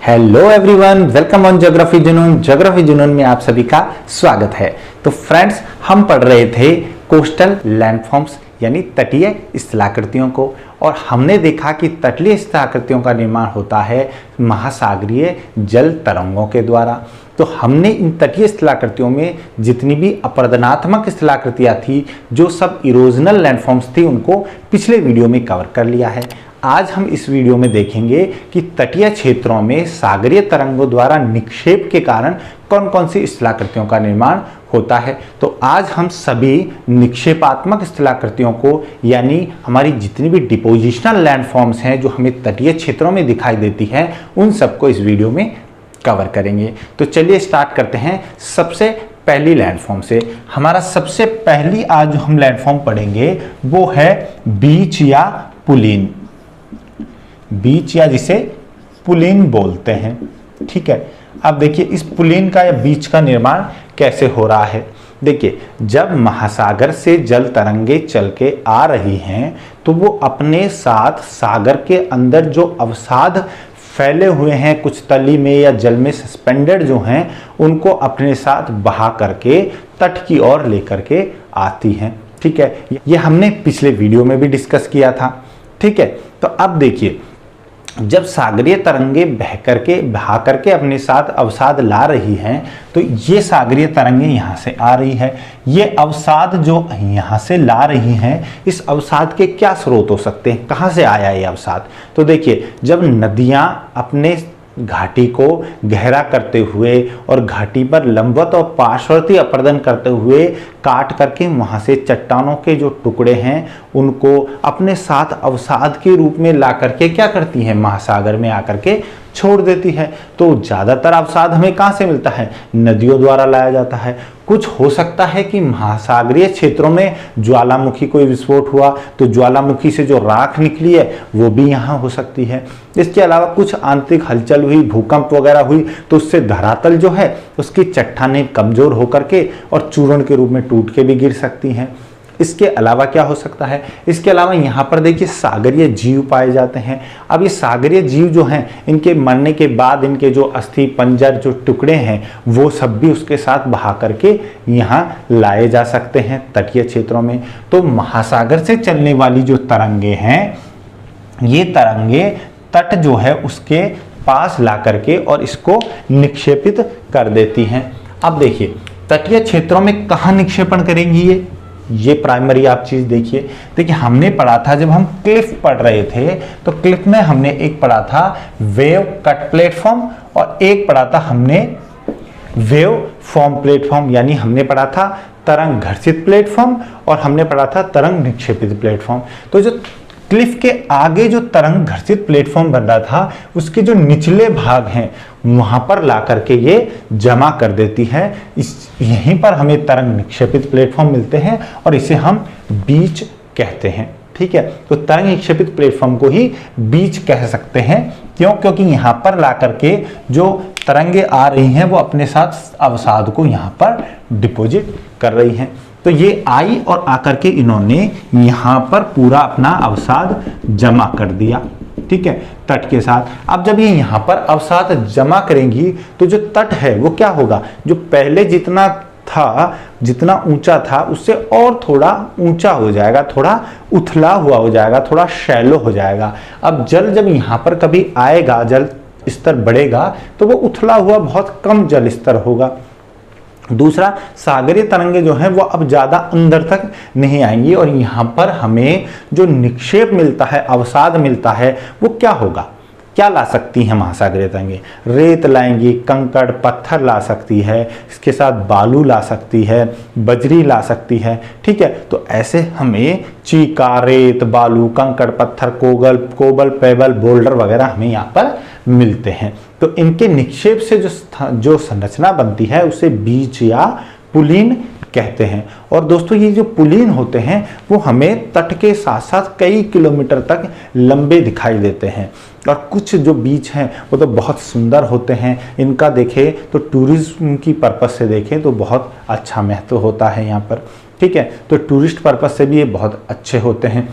Hello everyone, welcome on geography जुनून। Geography जुनून में आप सभी का स्वागत है। तो फ्रेंड्स, हम पढ़ रहे थे कोस्टल लैंडफॉर्म्स यानी तटीय स्थलाकृतियों को, और हमने देखा कि तटीय स्थलाकृतियों का निर्माण होता है महासागरीय जल तरंगों के द्वारा। तो हमने इन तटीय स्थलाकृतियों में जितनी भी अपरदनात्मक स्थलाकृतियाँ थी, जो सब इरोजनल लैंडफॉर्म्स थी, उनको पिछले वीडियो में कवर कर लिया है। आज हम इस वीडियो में देखेंगे कि तटीय क्षेत्रों में सागरीय तरंगों द्वारा निक्षेप के कारण कौन कौन सी स्थलाकृतियों का निर्माण होता है। तो आज हम सभी निक्षेपात्मक स्थलाकृतियों को, यानी हमारी जितनी भी डिपोजिशनल लैंडफॉर्म्स हैं जो हमें तटीय क्षेत्रों में दिखाई देती हैं, उन सबको इस वीडियो में कवर करेंगे। तो चलिए स्टार्ट करते हैं सबसे पहली लैंडफॉर्म से। हमारा सबसे पहली आज जो हम लैंडफॉर्म पढ़ेंगे वो है बीच या पुलीन। बीच या जिसे पुलीन बोलते हैं, ठीक है। अब देखिए इस पुलीन का या बीच का निर्माण कैसे हो रहा है। देखिए, जब महासागर से जल तरंगे चल के आ रही हैं तो वो अपने साथ सागर के अंदर जो अवसाद फैले हुए हैं, कुछ तली में या जल में सस्पेंडेड जो हैं, उनको अपने साथ बहा करके तट की ओर लेकर के आती हैं, ठीक है। ये हमने पिछले वीडियो में भी डिस्कस किया था, ठीक है। तो अब देखिए, जब सागरीय तरंगे बहा करके अपने साथ अवसाद ला रही हैं, तो ये सागरीय तरंगे यहाँ से आ रही है। ये अवसाद जो यहाँ से ला रही हैं, इस अवसाद के क्या स्रोत हो सकते हैं, कहाँ से आया ये अवसाद। तो देखिए, जब नदियाँ अपने घाटी को गहरा करते हुए और घाटी पर लंबवत और पार्श्ववर्ती अपर्दन करते हुए काट करके वहां से चट्टानों के जो टुकड़े हैं उनको अपने साथ अवसाद के रूप में ला करके क्या करती हैं, महासागर में आकर के छोड़ देती है। तो ज़्यादातर अवसाद हमें कहाँ से मिलता है, नदियों द्वारा लाया जाता है। कुछ हो सकता है कि महासागरीय क्षेत्रों में ज्वालामुखी कोई विस्फोट हुआ तो ज्वालामुखी से जो राख निकली है वो भी यहाँ हो सकती है। इसके अलावा कुछ आंतरिक हलचल हुई, भूकंप वगैरह हुई, तो उससे धरातल जो है उसकी चट्टानें कमजोर होकर के और चूर्ण के रूप में टूट के भी गिर सकती हैं। इसके अलावा क्या हो सकता है, इसके अलावा यहाँ पर देखिए सागरीय जीव पाए जाते हैं। अब ये सागरीय जीव जो हैं, इनके मरने के बाद इनके जो अस्थि पंजर जो टुकड़े हैं वो सब भी उसके साथ बहा करके यहाँ लाए जा सकते हैं तटीय क्षेत्रों में। तो महासागर से चलने वाली जो तरंगे हैं, ये तरंगे तट जो है उसके पास ला करके और इसको निक्षेपित कर देती हैं। अब देखिए, तटीय क्षेत्रों में कहाँ निक्षेपण करेंगी ये प्राइमरी आप चीज देखिए हमने पढ़ा था, जब हम क्लिफ पढ़ रहे थे तो क्लिफ में हमने एक पढ़ा था वेव कट प्लेटफॉर्म और एक पढ़ा था हमने वेव फॉर्म प्लेटफॉर्म, यानी हमने पढ़ा था तरंग घर्षित प्लेटफॉर्म और हमने पढ़ा था तरंग निक्षेपित प्लेटफॉर्म। तो जो क्लिफ के आगे जो तरंग घर्षित प्लेटफॉर्म बन रहा था, उसके जो निचले भाग हैं वहां पर ला करके ये जमा कर देती है। यहीं पर हमें तरंग निक्षेपित प्लेटफॉर्म मिलते हैं और इसे हम बीच कहते हैं, ठीक है। तो तरंग निक्षेपित प्लेटफॉर्म को ही बीच कह सकते हैं। क्यों? क्योंकि यहाँ पर ला करके जो तरंगे आ रही हैं वो अपने साथ अवसाद को यहाँ पर डिपॉजिट कर रही हैं। तो ये आई और आकर के इन्होंने यहाँ पर पूरा अपना अवसाद जमा कर दिया, ठीक है, तट के साथ। अब जब ये यहाँ पर अवसाद जमा करेंगी तो जो तट है वो क्या होगा, जो पहले जितना था, जितना ऊंचा था उससे और थोड़ा ऊंचा हो जाएगा, थोड़ा उथला हुआ हो जाएगा, थोड़ा शैलो हो जाएगा। अब जल जब यहाँ पर कभी आएगा, जल स्तर बढ़ेगा तो वो उथला हुआ बहुत कम जल स्तर होगा। दूसरा, सागरीय तरंगे जो हैं वो अब ज़्यादा अंदर तक नहीं आएंगी और यहाँ पर हमें जो निक्षेप मिलता है, अवसाद मिलता है, वो क्या होगा, क्या ला सकती हैं महासागरीय तरंगे, रेत लाएंगी, कंकड़ पत्थर ला सकती है, इसके साथ बालू ला सकती है, बजरी ला सकती है, ठीक है। तो ऐसे हमें चीका, रेत, बालू, कंकड़ पत्थर, कोबल, पेबल, बोल्डर वगैरह हमें यहाँ पर मिलते हैं। तो इनके निक्षेप से जो संरचना बनती है उसे बीच या पुलीन कहते हैं। और दोस्तों, ये जो पुलीन होते हैं वो हमें तट के साथ साथ कई किलोमीटर तक लंबे दिखाई देते हैं। और कुछ जो बीच हैं वो तो बहुत सुंदर होते हैं। इनका देखें तो टूरिज्म की पर्पस से देखें तो बहुत अच्छा महत्व होता है यहाँ पर, ठीक है। तो टूरिस्ट पर्पस से भी ये बहुत अच्छे होते हैं।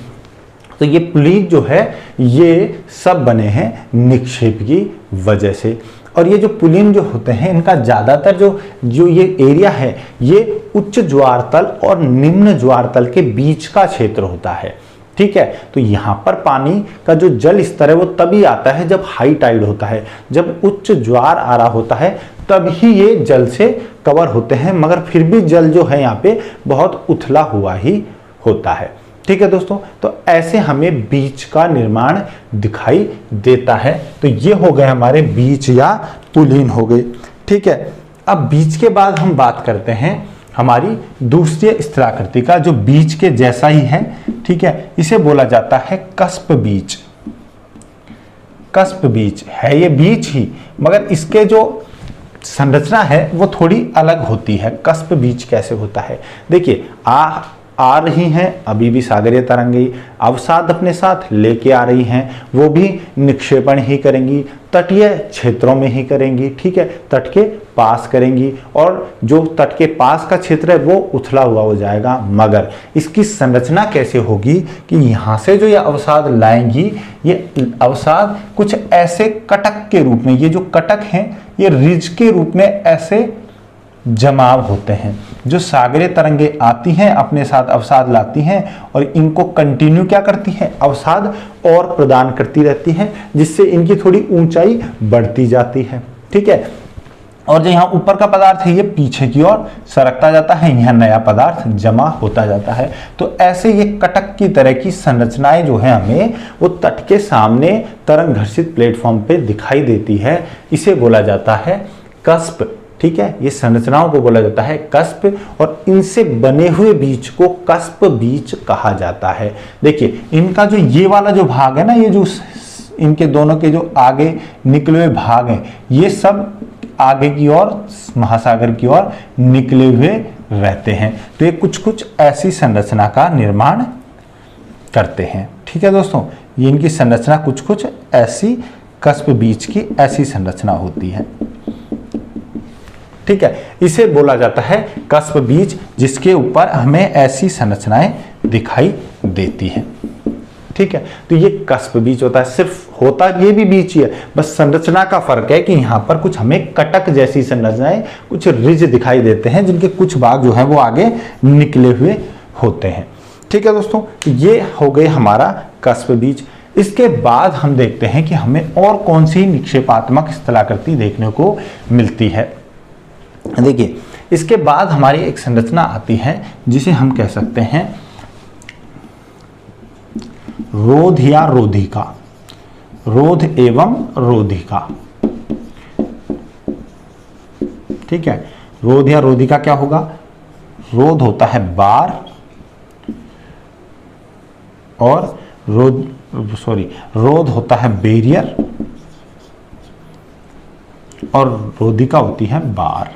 तो ये पुलीन जो है ये सब बने हैं निक्षेप की वजह से। और ये जो पुलिन जो होते हैं इनका ज़्यादातर जो ये एरिया है ये उच्च ज्वार तल और निम्न ज्वार तल के बीच का क्षेत्र होता है। ठीक है, तो यहाँ पर पानी का जो जल स्तर है वो तभी आता है जब हाई टाइड होता है, जब उच्च ज्वार आ रहा होता है तब ही ये जल से कवर होते हैं, मगर फिर भी जल जो है यहाँ पे बहुत उथला हुआ ही होता है। ठीक है दोस्तों, तो ऐसे हमें बीज का निर्माण दिखाई देता है। तो ये हो गए हमारे बीज या पुलिन हो गए। ठीक है, अब बीज के बाद हम बात करते हैं हमारी दूसरी स्थलाकृति का, जो बीज के जैसा ही है। ठीक है, इसे बोला जाता है कस्प बीज। कस्प बीज है ये बीज ही, मगर इसके जो संरचना है वो थोड़ी अलग होती है। कस्प बीज कैसे होता है, देखिए आ रही हैं अभी भी सागरीय तरंगें, अवसाद अपने साथ लेके आ रही हैं, वो भी निक्षेपण ही करेंगी, तटीय क्षेत्रों में ही करेंगी। ठीक है, तट के पास करेंगी, और जो तट के पास का क्षेत्र है वो उथला हुआ हो जाएगा। मगर इसकी संरचना कैसे होगी कि यहाँ से जो ये अवसाद लाएंगी, ये अवसाद कुछ ऐसे कटक के रूप में, ये जो कटक हैं ये रिज के रूप में ऐसे जमाव होते हैं। जो सागरीय तरंगें आती हैं अपने साथ अवसाद लाती हैं और इनको कंटिन्यू क्या करती हैं, अवसाद और प्रदान करती रहती हैं, जिससे इनकी थोड़ी ऊंचाई बढ़ती जाती है। ठीक है, और जो यहाँ ऊपर का पदार्थ है ये पीछे की ओर सरकता जाता है, यहाँ नया पदार्थ जमा होता जाता है। तो ऐसे ये कटक की तरह की संरचनाएं जो है हमें वो तट के सामने तरंग घर्षित प्लेटफॉर्म पे दिखाई देती है। इसे बोला जाता है कस्प। ठीक है, ये संरचनाओं को बोला जाता है कस्प, और इनसे बने हुए बीज को कस्प बीज कहा जाता है। देखिए इनका जो ये वाला जो भाग है ना, ये जो इनके दोनों के जो आगे निकले हुए भाग हैं, ये सब आगे की ओर महासागर की ओर निकले हुए रहते हैं। तो ये कुछ कुछ ऐसी संरचना का निर्माण करते हैं। ठीक है दोस्तों, ये इनकी संरचना कुछ कुछ ऐसी कस्प बीज की ऐसी संरचना होती है। ठीक है, इसे बोला जाता है कस्प बीज, जिसके ऊपर हमें ऐसी संरचनाएं दिखाई देती हैं। ठीक है, तो ये कस्प बीज होता है। सिर्फ होता ये भी बीज ही है, बस संरचना का फर्क है कि यहाँ पर कुछ हमें कटक जैसी संरचनाएं, कुछ रिज दिखाई देते हैं, जिनके कुछ भाग जो है वो आगे निकले हुए होते हैं। ठीक है दोस्तों, ये हो गए हमारा कस्प बीज। इसके बाद हम देखते हैं कि हमें और कौन सी निक्षेपात्मक स्थलाकृति देखने को मिलती है। देखिए इसके बाद हमारी एक संरचना आती है जिसे हम कह सकते हैं रोध या रोधिका। रोध एवं रोधिका। ठीक है, रोध या रोधिका क्या होगा, रोध होता है बार और रोध होता है बैरियर और रोधिका होती है बार।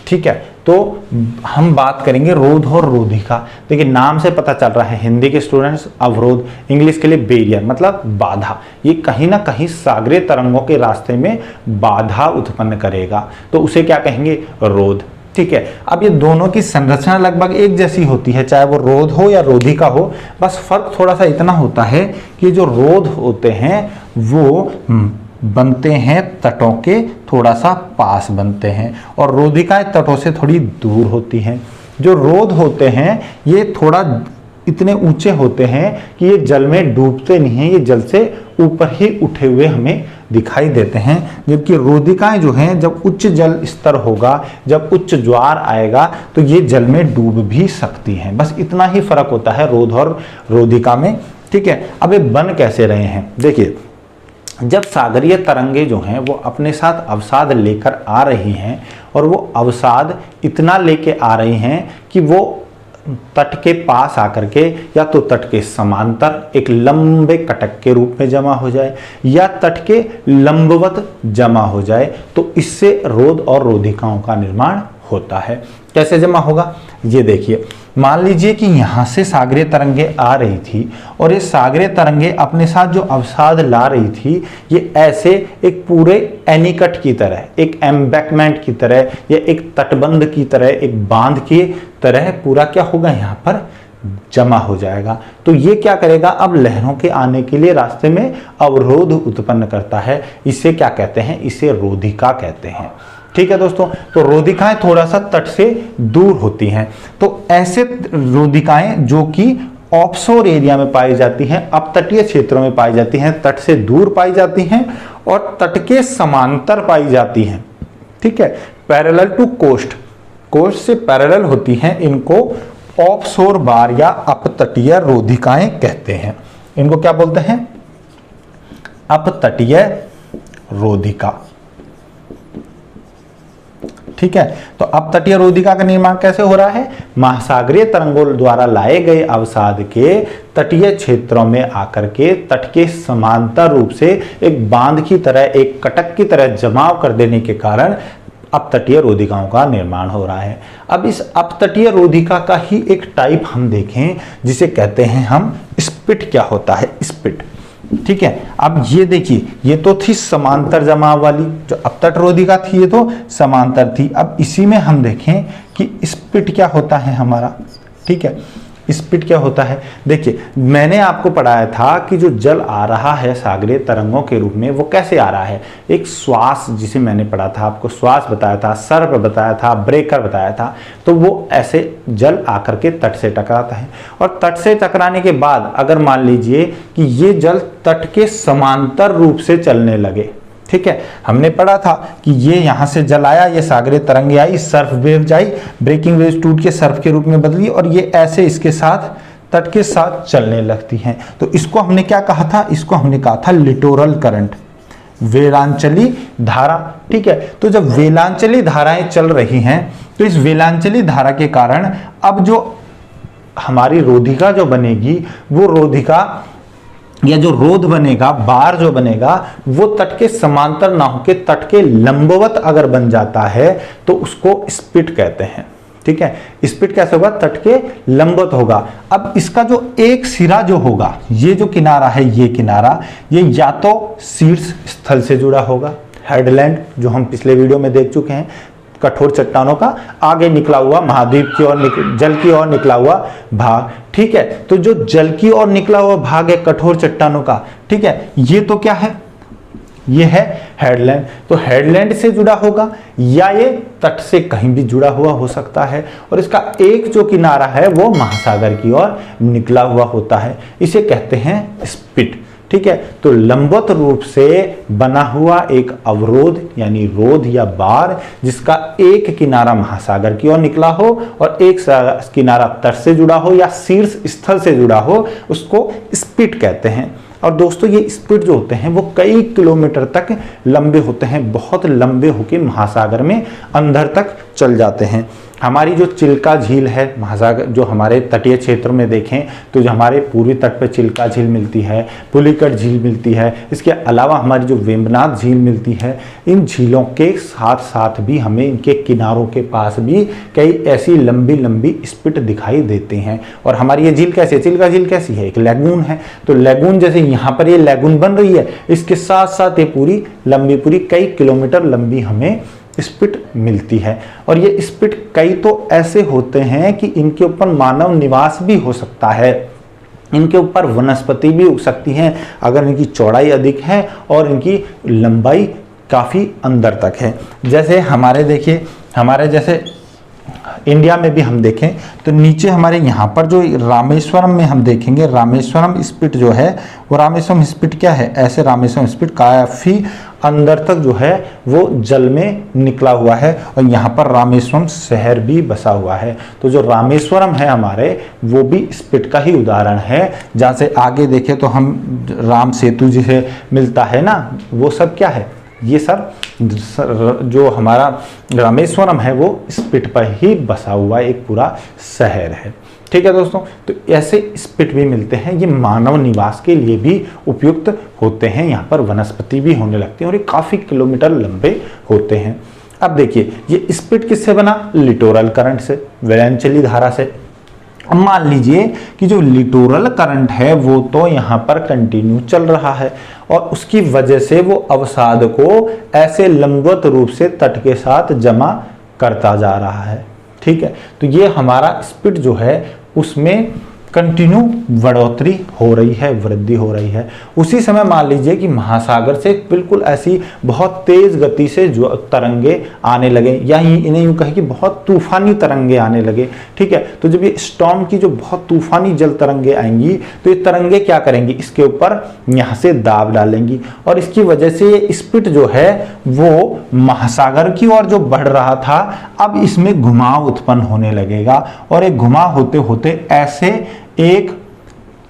ठीक है, तो हम बात करेंगे रोध और रोधिका। देखिए नाम से पता चल रहा है, हिंदी के स्टूडेंट्स अवरोध, इंग्लिश के लिए बैरियर मतलब बाधा। ये कहीं ना कहीं सागरीय तरंगों के रास्ते में बाधा उत्पन्न करेगा, तो उसे क्या कहेंगे, रोध। ठीक है, अब ये दोनों की संरचना लगभग एक जैसी होती है, चाहे वो रोध हो या रोधिका हो। बस फर्क थोड़ा सा इतना होता है कि जो रोध होते हैं वो बनते हैं तटों के थोड़ा सा पास बनते हैं, और रोधिकाएं तटों से थोड़ी दूर होती हैं। जो रोध होते हैं ये थोड़ा इतने ऊंचे होते हैं कि ये जल में डूबते नहीं हैं, ये जल से ऊपर ही उठे हुए हमें दिखाई देते हैं। जबकि रोधिकाएं जो हैं, जब उच्च जल स्तर होगा, जब उच्च ज्वार आएगा तो ये जल में डूब भी सकती हैं। बस इतना ही फर्क होता है रोध और रोधिका में। ठीक है, अब ये बन कैसे रहे हैं, देखिए जब सागरीय तरंगे जो हैं वो अपने साथ अवसाद लेकर आ रही हैं, और वो अवसाद इतना लेके आ रही हैं कि वो तट के पास आकर के या तो तट के समांतर एक लंबे कटक के रूप में जमा हो जाए, या तट के लंबवत जमा हो जाए, तो इससे रोध और रोधिकाओं का निर्माण होता है। कैसे जमा होगा, ये देखिए, मान लीजिए कि यहाँ से सागरीय तरंगे आ रही थी, और ये सागरीय तरंगे अपने साथ जो अवसाद ला रही थी, ये ऐसे एक पूरे एनीकट की तरह, एक एम्बैकमेंट की तरह, या एक तटबंध की तरह, एक बांध की तरह पूरा क्या होगा यहाँ पर जमा हो जाएगा। तो ये क्या करेगा, अब लहरों के आने के लिए रास्ते में अवरोध उत्पन्न करता है। इसे क्या कहते हैं, इसे रोधिका कहते हैं। ठीक है दोस्तों, तो रोधिकाएं थोड़ा सा तट से दूर होती हैं। तो ऐसे रोधिकाएं जो कि ऑफशोर एरिया में पाई जाती हैं, अपतटीय क्षेत्रों में पाई जाती हैं, तट से दूर पाई जाती हैं और तट के समांतर पाई जाती हैं। ठीक है, पैरेलल टू कोस्ट, कोस्ट से पैरेलल होती हैं, इनको ऑफशोर बार या अपतटीय रोधिकाएं कहते हैं। इनको क्या बोलते हैं, अपतटीय रोधिका। ठीक है, तो अपतटीय रोधिका का निर्माण कैसे हो रहा है, महासागरीय तरंगों द्वारा लाए गए अवसाद के तटीय क्षेत्रों में आकर के तट के समांतर रूप से एक बांध की तरह, एक कटक की तरह जमाव कर देने के कारण अपतटीय रोधिकाओं का निर्माण हो रहा है। अब इस अपतटीय रोधिका का ही एक टाइप हम देखें जिसे कहते हैं हम स्पिट। क्या होता है स्पिट, ठीक है। अब ये देखिए, ये तो थी समांतर जमाव वाली, जो अपतट रोधिका थी ये तो समांतर थी। अब इसी में हम देखें कि स्पिट क्या होता है हमारा। ठीक है, स्पिट क्या होता है, देखिए मैंने आपको पढ़ाया था कि जो जल आ रहा है सागरीय तरंगों के रूप में वो कैसे आ रहा है, एक श्वास, जिसे मैंने पढ़ा था आपको, श्वास बताया था, सर्प बताया था, ब्रेकर बताया था। तो वो ऐसे जल आकर के तट से टकराता है और तट से टकराने के बाद अगर मान लीजिए कि ये जल तट के समांतर रूप से चलने लगे। ठीक है, हमने पढ़ा था कि ये यहां से जल आया, ये सागरीय तरंगे आई, सर्फ वेव आई, ब्रेकिंग वेव टूट के सर्फ के रूप में बदली और ये ऐसे इसके साथ तट के साथ चलने लगती हैं। तो इसको हमने क्या कहा था, इसको हमने कहा था लिटोरल करंट, वेलांचली धारा। ठीक है, तो जब वेलांचली धाराएं चल रही हैं तो इस वेलांचली धारा के कारण अब जो हमारी रोधिका जो बनेगी, वो रोधिका या जो रोध बनेगा, बार जो बनेगा, वो तट के समांतर ना होकर तट के लंबवत अगर बन जाता है तो उसको स्पिट कहते हैं। ठीक है, स्पिट कैसे होगा, तट के लंबवत होगा। अब इसका जो एक सिरा जो होगा, ये जो किनारा है, ये किनारा, ये या तो शीर्ष स्थल से जुड़ा होगा, हेडलैंड जो हम पिछले वीडियो में देख चुके हैं, कठोर चट्टानों का आगे निकला हुआ महाद्वीप की ओर, जल की ओर निकला हुआ भाग। ठीक है, तो जो जल की ओर निकला हुआ भाग है कठोर चट्टानों का, ठीक है, ये तो क्या है, ये है हेडलैंड। तो हेडलैंड से जुड़ा होगा या ये तट से कहीं भी जुड़ा हुआ हो सकता है और इसका एक जो किनारा है वो महासागर की ओर निकला हुआ होता है। इसे कहते हैं स्पिट। ठीक है, तो लंबवत रूप से बना हुआ एक अवरोध यानी रोध या बार, जिसका एक किनारा महासागर की ओर निकला हो और एक किनारा तट से जुड़ा हो या शीर्ष स्थल से जुड़ा हो, उसको स्पिट कहते हैं। और दोस्तों ये स्पिट जो होते हैं वो कई किलोमीटर तक लंबे होते हैं, बहुत लंबे होकर महासागर में अंदर तक चल जाते हैं। हमारी जो चिल्का झील है महासागर, जो हमारे तटीय क्षेत्र में देखें तो जो हमारे पूर्वी तट पर चिल्का झील मिलती है, पुलिकट झील मिलती है, इसके अलावा हमारी जो वेम्बनाथ झील मिलती है, इन झीलों के साथ साथ भी हमें इनके किनारों के पास भी कई ऐसी लंबी लंबी स्पिट दिखाई देती हैं। और हमारी ये झील कैसी है, चिल्का झील कैसी है, एक लैगून है। तो लैगून जैसे यहाँ पर ये लैगून बन रही है, इसके साथ साथ ये पूरी लंबी, पूरी कई किलोमीटर लंबी हमें स्पिट मिलती है। और ये स्पिट कई तो ऐसे होते हैं कि इनके ऊपर मानव निवास भी हो सकता है, इनके ऊपर वनस्पति भी उग सकती हैं अगर इनकी चौड़ाई अधिक है और इनकी लंबाई काफ़ी अंदर तक है। जैसे हमारे देखिए, हमारे जैसे इंडिया में भी हम देखें तो नीचे हमारे यहाँ पर जो रामेश्वरम में हम देखेंगे, रामेश्वरम स्पिट जो है वो रामेश्वरम स्पिट क्या है, ऐसे रामेश्वरम स्पिट काफ़ी अंदर तक जो है वो जल में निकला हुआ है और यहाँ पर रामेश्वरम शहर भी बसा हुआ है। तो जो रामेश्वरम है हमारे, वो भी स्पिट का ही उदाहरण है। जहाँ से आगे देखें तो हम राम सेतु जिसे मिलता है ना, वो सब क्या है, ये सब जो हमारा रामेश्वरम है वो स्पिट पर ही बसा हुआ एक पूरा शहर है। ठीक है दोस्तों, तो ऐसे स्पिट भी मिलते हैं, ये मानव निवास के लिए भी उपयुक्त होते हैं। यहाँ पर वनस्पति भी होने लगती है और ये काफ़ी किलोमीटर लंबे होते हैं। अब देखिए ये स्पिट किससे बना, लिटोरल करंट से, वेलांचली धारा से। अब मान लीजिए कि जो लिटोरल करंट है वो तो यहाँ पर कंटिन्यू चल रहा है और उसकी वजह से वो अवसाद को ऐसे लंबवत रूप से तट के साथ जमा करता जा रहा है। ठीक है, तो ये हमारा स्पिट जो है उसमें कंटिन्यू बढ़ोतरी हो रही है, वृद्धि हो रही है। उसी समय मान लीजिए कि महासागर से बिल्कुल ऐसी बहुत तेज गति से जो तरंगे आने लगे, या इन्हें यूं कहें कि बहुत तूफानी तरंगे आने लगे, ठीक है। तो जब ये स्टॉर्म की जो बहुत तूफानी जल तरंगे आएंगी तो ये तरंगे क्या करेंगी, इसके ऊपर यहाँ से दाब डालेंगी, और इसकी वजह से ये स्पिट जो है वो महासागर की ओर जो बढ़ रहा था, अब इसमें घुमाव उत्पन्न होने लगेगा, और एक घुमाव होते होते ऐसे एक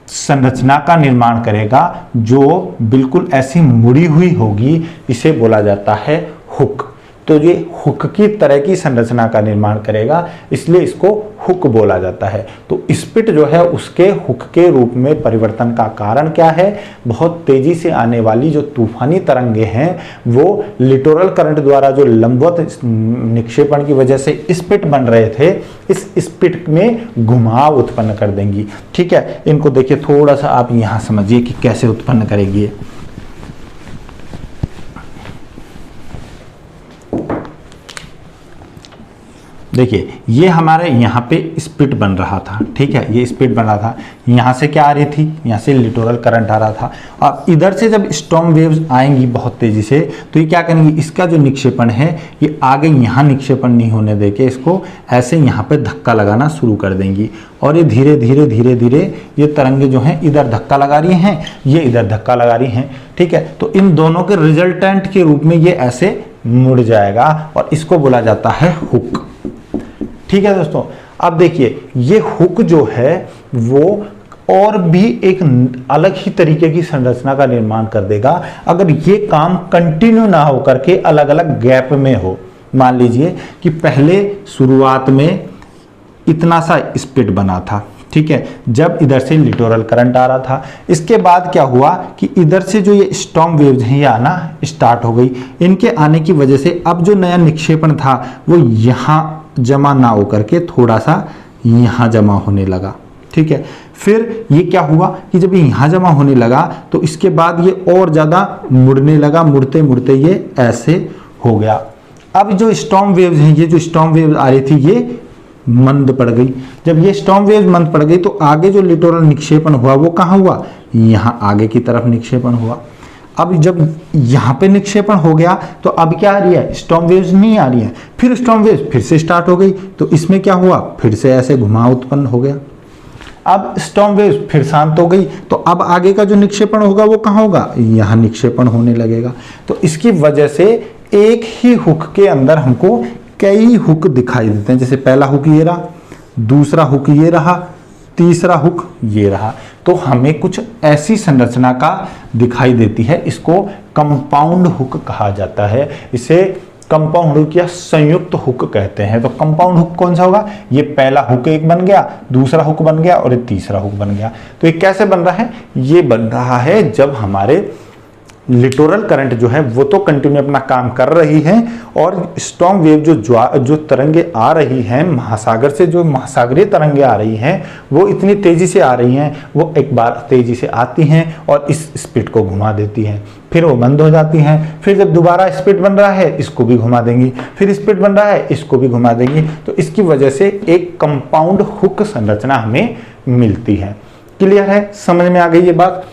संरचना का निर्माण करेगा जो बिल्कुल ऐसी मुड़ी हुई होगी, इसे बोला जाता है हुक। तो ये हुक की तरह की संरचना का निर्माण करेगा, इसलिए इसको हुक बोला जाता है। तो स्पिट जो है उसके हुक के रूप में परिवर्तन का कारण क्या है, बहुत तेजी से आने वाली जो तूफानी तरंगे हैं वो लिटोरल करंट द्वारा जो लंबवत निक्षेपण की वजह से स्पिट बन रहे थे, इस स्पिट में घुमाव उत्पन्न कर देंगी, ठीक है। इनको देखिए थोड़ा सा आप यहां समझिए कि कैसे उत्पन्न करेगी। देखिए ये हमारे यहाँ पे स्पिट बन रहा था, ठीक है, ये स्पिट बन रहा था, यहाँ से क्या आ रही थी, यहाँ से लिटोरल करंट आ रहा था। अब इधर से जब स्टॉर्म वेव्स आएंगी बहुत तेजी से, तो ये क्या करेंगी, इसका जो निक्षेपण है ये आगे यहाँ निक्षेपण नहीं होने देके इसको ऐसे यहाँ पे धक्का लगाना शुरू कर देंगी, और ये धीरे धीरे धीरे धीरे ये तरंगे जो हैं इधर धक्का लगा रही हैं, ये इधर धक्का लगा रही हैं, ठीक है। तो इन दोनों के रिजल्टेंट के रूप में ये ऐसे मुड़ जाएगा, और इसको बोला जाता है हुक, ठीक है दोस्तों। अब देखिए ये हुक जो है वो और भी एक अलग ही तरीके की संरचना का निर्माण कर देगा अगर ये काम कंटिन्यू ना हो करके अलग अलग गैप में हो। मान लीजिए कि पहले शुरुआत में इतना सा स्पिट बना था, ठीक है, जब इधर से लिटोरल करंट आ रहा था, इसके बाद क्या हुआ कि इधर से जो ये स्टॉर्म वेव्स हैं ये आना स्टार्ट हो गई। इनके आने की वजह से अब जो नया निक्षेपण था वो यहाँ जमा ना होकर के थोड़ा सा यहाँ जमा होने लगा, ठीक है। फिर ये क्या हुआ कि जब ये यहाँ जमा होने लगा तो इसके बाद ये और ज़्यादा मुड़ने लगा, मुड़ते मुड़ते ये ऐसे हो गया। अब जो स्टॉर्म वेव्स हैं, ये जो स्टॉर्म वेव्स आ रही थी ये मंद पड़ गई। जब ये स्टॉर्म वेव्स मंद पड़ गई तो आगे जो लिटोरल निक्षेपण हुआ वो कहाँ हुआ, यहाँ आगे की तरफ निक्षेपण हुआ। अब जब यहाँ पे निक्षेपण हो गया तो अब क्या आ रही है, स्टॉर्म वेव्स नहीं आ रही है, फिर स्टॉर्म वेव्स फिर से स्टार्ट हो गई, तो इसमें क्या हुआ, फिर से ऐसे घुमाव उत्पन्न हो गया। अब स्टॉर्म वेव्स फिर शांत हो गई, तो अब आगे का जो निक्षेपण होगा वो कहाँ होगा, यहाँ निक्षेपण होने लगेगा। तो इसकी वजह से एक ही हुक के अंदर हमको कई हुक दिखाई देते हैं। जैसे पहला हुक ये रहा, दूसरा हुक ये रहा, तीसरा हुक ये रहा, तो हमें कुछ ऐसी संरचना का दिखाई देती है। इसको कंपाउंड हुक कहा जाता है, इसे कंपाउंड हुक या संयुक्त हुक कहते हैं। तो कंपाउंड हुक कौन सा होगा, ये पहला हुक एक बन गया, दूसरा हुक बन गया और ये तीसरा हुक बन गया। तो ये कैसे बन रहा है, ये बन रहा है जब हमारे लिटोरल करंट जो है वो तो कंटिन्यू अपना काम कर रही है, और स्टॉर्म वेव जो तरंगे आ रही हैं महासागर से, जो महासागरीय तरंगे आ रही हैं वो इतनी तेजी से आ रही हैं, वो एक बार तेजी से आती हैं और इस स्पिट को घुमा देती हैं, फिर वो बंद हो जाती हैं, फिर जब दोबारा स्पिट बन रहा है इसको भी घुमा देंगी, फिर स्पिट बन रहा है इसको भी घुमा देंगी। तो इसकी वजह से एक कंपाउंड हुक संरचना हमें मिलती है। क्लियर है, समझ में आ गई ये बात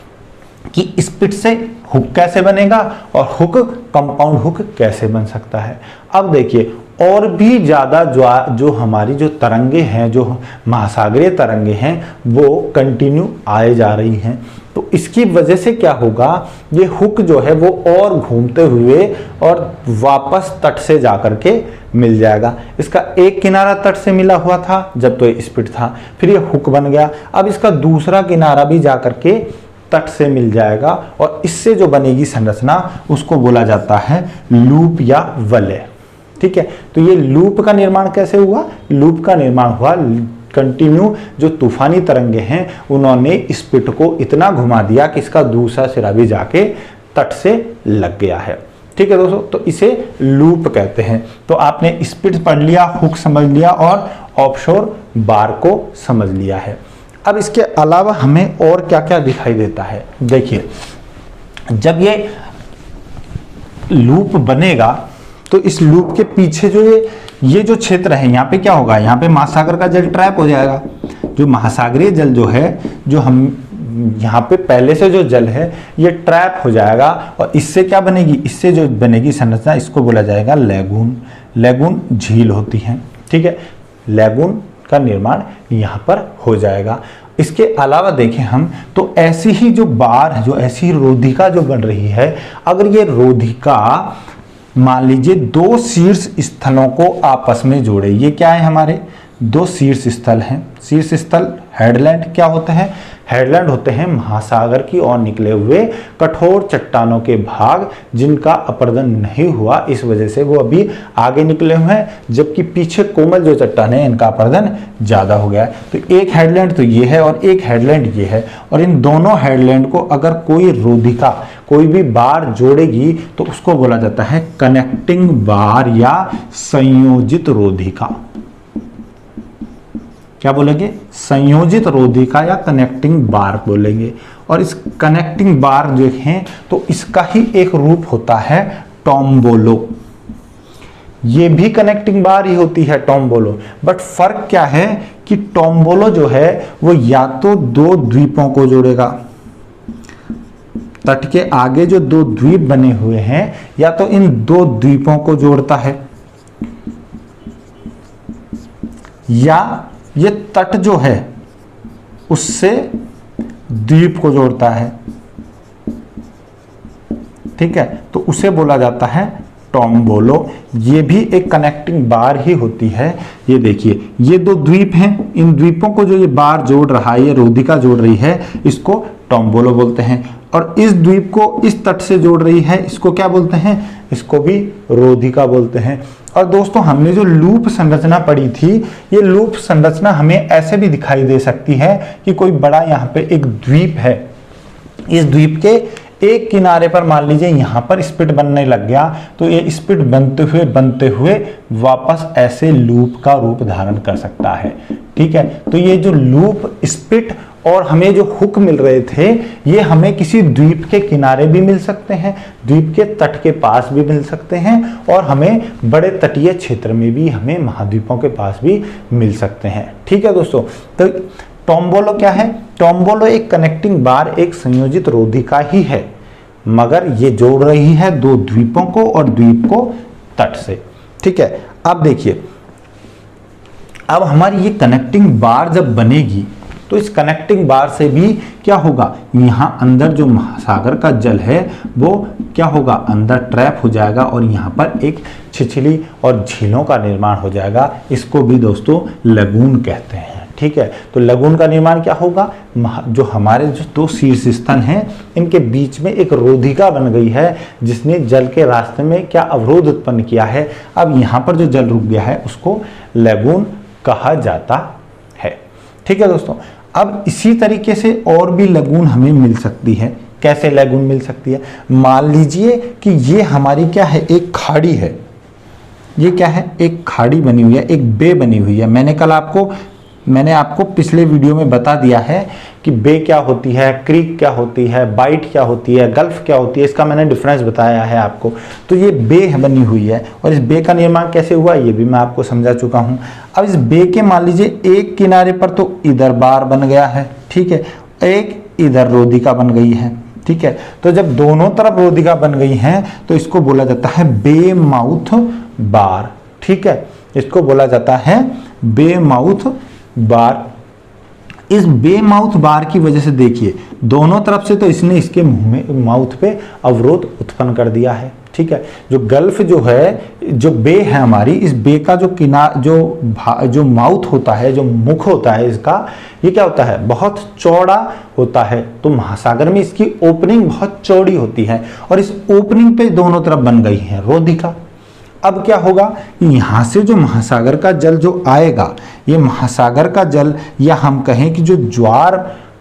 कि स्पिट से हुक कैसे बनेगा और हुक कंपाउंड हुक कैसे बन सकता है। अब देखिए और भी ज़्यादा जो हमारी जो तरंगे हैं, जो महासागरीय तरंगे हैं वो कंटिन्यू आए जा रही हैं, तो इसकी वजह से क्या होगा, ये हुक जो है वो और घूमते हुए और वापस तट से जाकर के मिल जाएगा। इसका एक किनारा तट से मिला हुआ था जब तो ये स्पिट था, फिर ये हुक बन गया, अब इसका दूसरा किनारा भी जाकर के तट से मिल जाएगा, और इससे जो बनेगी संरचना उसको बोला जाता है लूप या वलय, ठीक है। तो ये लूप का निर्माण कैसे हुआ, लूप का निर्माण हुआ कंटिन्यू जो तूफानी तरंगे हैं उन्होंने स्पिट को इतना घुमा दिया कि इसका दूसरा सिरा भी जाके तट से लग गया है, ठीक है दोस्तों। तो इसे लूप कहते हैं। तो आपने स्पिट पढ़ लिया, हुक समझ लिया और ऑफशोर बार को समझ लिया है। अब इसके अलावा हमें और क्या क्या दिखाई देता है, देखिए जब ये लूप बनेगा तो इस लूप के पीछे जो ये जो क्षेत्र है यहाँ पे क्या होगा, यहाँ पे महासागर का जल ट्रैप हो जाएगा। जो महासागरीय जल जो है, जो हम यहाँ पे पहले से जो जल है ये ट्रैप हो जाएगा और इससे क्या बनेगी, इससे जो बनेगी संरचना, इसको बोला जाएगा लैगून। लैगून झील होती है, ठीक है, लैगून का निर्माण यहाँ पर हो जाएगा। इसके अलावा देखें हम तो ऐसी ही जो बार, जो ऐसी रोधिका जो बन रही है, अगर ये रोधिका मान लीजिए दो शीर्ष स्थलों को आपस में जोड़े, ये क्या है हमारे दो शीर्ष स्थल हैं। शीर्ष स्थल हेडलैंड क्या होते हैं, हेडलैंड होते हैं महासागर की ओर निकले हुए कठोर चट्टानों के भाग जिनका अपरदन नहीं हुआ, इस वजह से वो अभी आगे निकले हुए हैं, जबकि पीछे कोमल जो चट्टान है इनका अपरदन ज्यादा हो गया है। तो एक हेडलैंड तो ये है और एक हेडलैंड ये है, और इन दोनों हेडलैंड को अगर कोई रोधिका, कोई भी बार जोड़ेगी तो उसको बोला जाता है कनेक्टिंग बार या संयोजित रोधिका। क्या बोलेंगे, संयोजित रोधिका या कनेक्टिंग बार बोलेंगे। और इस कनेक्टिंग बार जो है तो इसका ही एक रूप होता है टोम्बोलो। ये भी कनेक्टिंग बार ही होती है टोम्बोलो, बट फर्क क्या है कि टोम्बोलो जो है वो या तो दो द्वीपों को जोड़ेगा, तट के आगे जो दो द्वीप बने हुए हैं या तो इन दो द्वीपों को जोड़ता है, या ये तट जो है उससे द्वीप को जोड़ता है, ठीक है, तो उसे बोला जाता है टोम्बोलो। ये भी एक कनेक्टिंग बार ही होती है। ये देखिए ये दो द्वीप हैं, इन द्वीपों को जो ये बार जोड़ रहा है, ये रोधिका जोड़ रही है, इसको टोम्बोलो बोलते हैं। और इस द्वीप को इस तट से जोड़ रही है, इसको क्या बोलते हैं, इसको भी रोधिका बोलते हैं। और दोस्तों हमने जो लूप संरचना पढ़ी थी, ये लूप संरचना हमें ऐसे भी दिखाई दे सकती है कि कोई बड़ा यहाँ पे एक द्वीप है, इस द्वीप के एक किनारे पर मान लीजिए यहाँ पर स्पिट बनने लग गया, तो ये स्पिट बनते हुए वापस ऐसे लूप का रूप धारण कर सकता है, ठीक है। तो ये जो लूप, स्पिट और हमें जो हुक मिल रहे थे, ये हमें किसी द्वीप के किनारे भी मिल सकते हैं, द्वीप के तट के पास भी मिल सकते हैं, और हमें बड़े तटीय क्षेत्र में भी, हमें महाद्वीपों के पास भी मिल सकते हैं, ठीक है दोस्तों। तो टोम्बोलो क्या है, टोम्बोलो एक कनेक्टिंग बार, एक संयोजित रोधिका ही है, मगर ये जोड़ रही है दो द्वीपों को और द्वीप को तट से, ठीक है। अब देखिए, अब हमारी ये कनेक्टिंग बार जब बनेगी तो इस कनेक्टिंग बार से भी क्या होगा, यहाँ अंदर जो महासागर का जल है वो क्या होगा, अंदर ट्रैप हो जाएगा और यहाँ पर एक छिछली और झीलों का निर्माण हो जाएगा। इसको भी दोस्तों लगून कहते हैं, ठीक है। तो लगून का निर्माण क्या होगा, जो हमारे जो दो शीर्ष स्थल हैं इनके बीच में एक रोधिका बन गई है, जिसने जल के रास्ते में क्या अवरोध उत्पन्न किया है। अब यहाँ पर जो जल रुक गया है उसको लगून कहा जाता है, ठीक है दोस्तों। अब इसी तरीके से और भी लगून हमें मिल सकती है। कैसे लगून मिल सकती है, मान लीजिए कि ये हमारी क्या है, एक खाड़ी है, ये क्या है, एक खाड़ी बनी हुई है, एक बे बनी हुई है। मैंने आपको पिछले वीडियो में बता दिया है कि बे क्या होती है, क्रीक क्या होती है, बाइट क्या होती है, गल्फ क्या होती है, इसका मैंने डिफरेंस बताया है आपको। तो ये बे बनी हुई है और इस बे का निर्माण कैसे हुआ ये भी मैं आपको समझा चुका हूं। अब इस बे के मान लीजिए एक किनारे पर तो इधर बार बन गया है, ठीक है, एक इधर रोधिका बन गई है, ठीक है। तो जब दोनों तरफ रोधिका बन गई हैं तो इसको बोला जाता है बे माउथ बार, ठीक है, इसको बोला जाता है बे माउथ बार। इस बे माउथ बार की वजह से देखिए दोनों तरफ से तो इसने इसके मुंह में, माउथ पे अवरोध उत्पन्न कर दिया है, ठीक है। जो गल्फ जो है, जो बे है हमारी, इस बे का जो किनार, जो माउथ होता है, जो मुख होता है इसका, ये क्या होता है, बहुत चौड़ा होता है। तो महासागर में इसकी ओपनिंग बहुत चौड़ी होती है और इस ओपनिंग पे दोनों तरफ बन गई है रोधिका। अब क्या होगा, यहाँ से जो महासागर का जल जो आएगा, ये महासागर का जल, या हम कहें कि जो ज्वार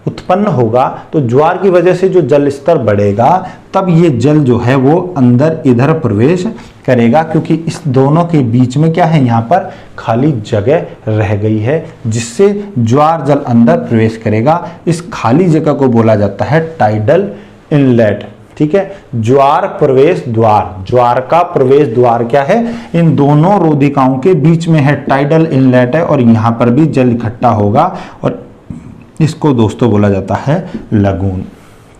उत्पन्न होगा, तो ज्वार की वजह से जो जल स्तर बढ़ेगा, तब ये जल जो है वो अंदर इधर प्रवेश करेगा, क्योंकि इस दोनों के बीच में क्या है, यहाँ पर खाली जगह रह गई है, जिससे ज्वार जल अंदर प्रवेश करेगा। इस खाली जगह को बोला जाता है टाइडल इनलेट, ठीक है। ज्वार प्रवेश द्वार, ज्वार का प्रवेश द्वार क्या है, इन दोनों रोधिकाओं के बीच में है, टाइडल इनलेट है, और यहाँ पर भी जल इकट्ठा होगा और इसको दोस्तों बोला जाता है लगून।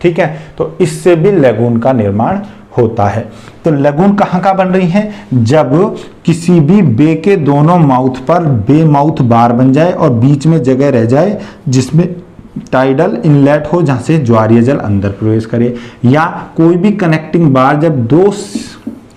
ठीक है, तो इससे भी लगून का निर्माण होता है। तो लगून कहाँ का बन रही है? जब किसी भी बे के दोनों माउथ पर बे माउथ बार बन जाए और बीच में जगह रह जाए जिसमें टाइडल इनलेट हो, जहां से ज्वारीय जल अंदर प्रवेश करे, या कोई भी कनेक्टिंग बार जब दो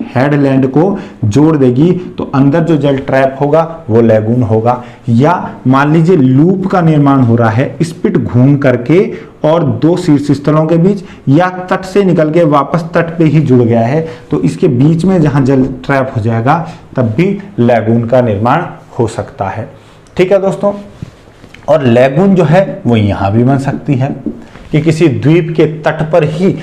हेडलैंड को जोड़ देगी तो अंदर जो जल ट्रैप होगा वो लगून होगा। या मान लीजिए लूप का निर्माण हो रहा है, स्पिट घूम करके और दो शीर्ष स्थलों के बीच, या तट से निकल के वापस तट पे ही जुड़ गया है, तो इसके बीच में जहां जल ट्रैप हो जाएगा तब भी लगून का निर्माण हो सकता है। ठीक है दोस्तों, और लगून जो है वो यहां भी बन सकती है कि किसी द्वीप के तट पर ही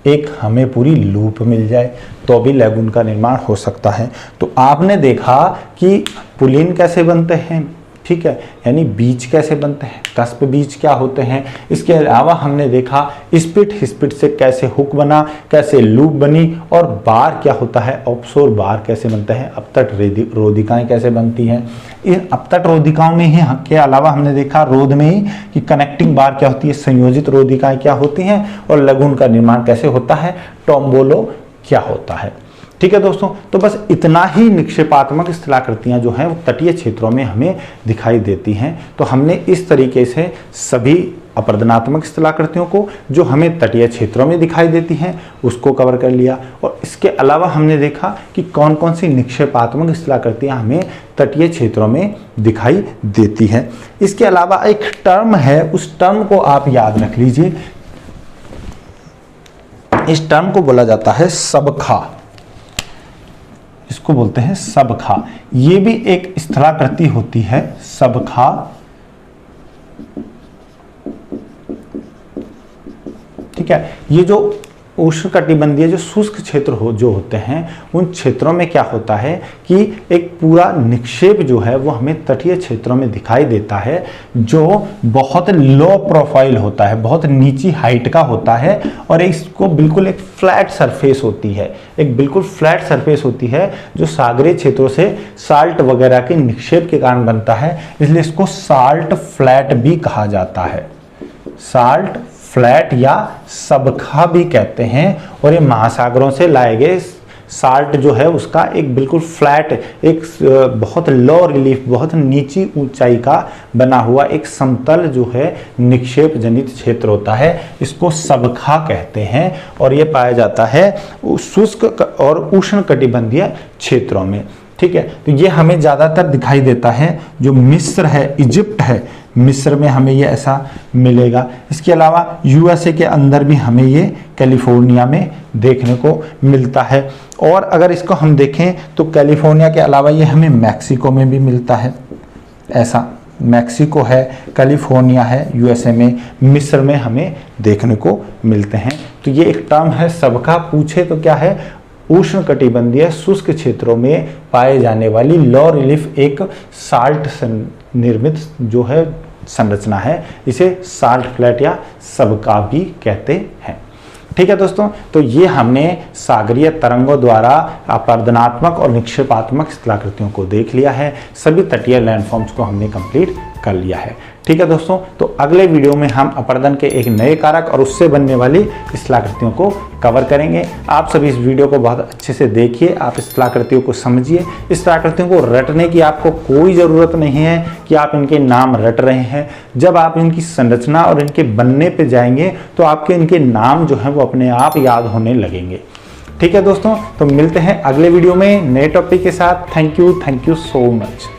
एक हमें पूरी लूप मिल जाए तो भी लगून का निर्माण हो सकता है। तो आपने देखा कि पुलिन कैसे बनते हैं, ठीक है, यानी बीज कैसे बनते हैं, कस्प बीज क्या होते हैं। इसके अलावा हमने देखा स्पिट से कैसे हुक बना, कैसे लूप बनी, और बार क्या होता है, ऑफशोर बार कैसे बनते हैं, अपतट रोधिकाएं कैसे बनती हैं। इन अपतट रोधिकाओं में ही के अलावा हमने देखा रोध में ही कि कनेक्टिंग बार क्या होती है, संयोजित रोधिकाएं क्या होती हैं, और लगून का निर्माण कैसे होता है, टोम्बोलो क्या होता है। ठीक है दोस्तों, तो बस इतना ही निक्षेपात्मक स्थलाकृतियां जो हैं वो तटीय क्षेत्रों में हमें दिखाई देती हैं। तो हमने इस तरीके से सभी अपरदनात्मक स्थलाकृतियों को जो हमें तटीय क्षेत्रों में दिखाई देती हैं उसको कवर कर लिया, और इसके अलावा हमने देखा कि कौन कौन सी निक्षेपात्मक स्थलाकृतियां हमें तटीय क्षेत्रों में दिखाई देती हैं। इसके अलावा एक टर्म है, उस टर्म को आप याद रख लीजिए। इस टर्म को बोला जाता है सबखा, इसको बोलते हैं सबखा। ये भी एक स्थलाकृति होती है सबखा। ठीक है, ये जो उष्णकटिबंधीय जो शुष्क क्षेत्र जो होते हैं उन क्षेत्रों में क्या होता है कि एक पूरा निक्षेप जो है वो हमें तटीय क्षेत्रों में दिखाई देता है, जो बहुत लो प्रोफाइल होता है, बहुत नीची हाइट का होता है, और इसको बिल्कुल एक फ्लैट सरफेस होती है, एक बिल्कुल फ्लैट सरफेस होती है जो सागरीय क्षेत्रों से साल्ट वगैरह के निक्षेप के कारण बनता है, इसलिए इसको साल्ट फ्लैट भी कहा जाता है, साल्ट फ्लैट या सबखा भी कहते हैं। और ये महासागरों से लाए गए साल्ट जो है उसका एक बिल्कुल फ्लैट, एक बहुत लो रिलीफ, बहुत नीची ऊंचाई का बना हुआ एक समतल जो है निक्षेप जनित क्षेत्र होता है, इसको सबखा कहते हैं, और ये पाया जाता है शुष्क और उष्णकटिबंधीय क्षेत्रों में। ठीक है, तो ये हमें ज़्यादातर दिखाई देता है जो मिस्र है, इजिप्ट है, मिस्र में हमें ये ऐसा मिलेगा। इसके अलावा यूएसए के अंदर भी हमें ये कैलिफोर्निया में देखने को मिलता है। और अगर इसको हम देखें तो कैलिफोर्निया के अलावा ये हमें मैक्सिको में भी मिलता है, ऐसा मैक्सिको है, कैलिफोर्निया है यूएसए में, मिस्र में हमें देखने को मिलते हैं। तो ये एक टर्म है सबका। पूछे तो क्या है, उष्णकटिबंधीय शुष्क क्षेत्रों में पाए जाने वाली लो रिलीफ एक साल्ट निर्मित जो है संरचना है, इसे साल्ट फ्लैट या सबका भी कहते हैं। ठीक है दोस्तों, तो ये हमने सागरीय तरंगों द्वारा अपरदनात्मक और निक्षेपात्मक स्थलाकृतियों को देख लिया है, सभी तटीय लैंडफॉर्म्स को हमने कंप्लीट कर लिया है। ठीक है दोस्तों, तो अगले वीडियो में हम अपरदन के एक नए कारक और उससे बनने वाली स्थलाकृतियों को कवर करेंगे। आप सभी इस वीडियो को बहुत अच्छे से देखिए, आप स्थलाकृतियों को समझिए। इस स्थलाकृतियों को रटने की आपको कोई ज़रूरत नहीं है कि आप इनके नाम रट रहे हैं। जब आप इनकी संरचना और इनके बनने पे जाएंगे तो आपके इनके नाम जो हैं वो अपने आप याद होने लगेंगे। ठीक है दोस्तों, तो मिलते हैं अगले वीडियो में नए टॉपिक के साथ। Thank you so much.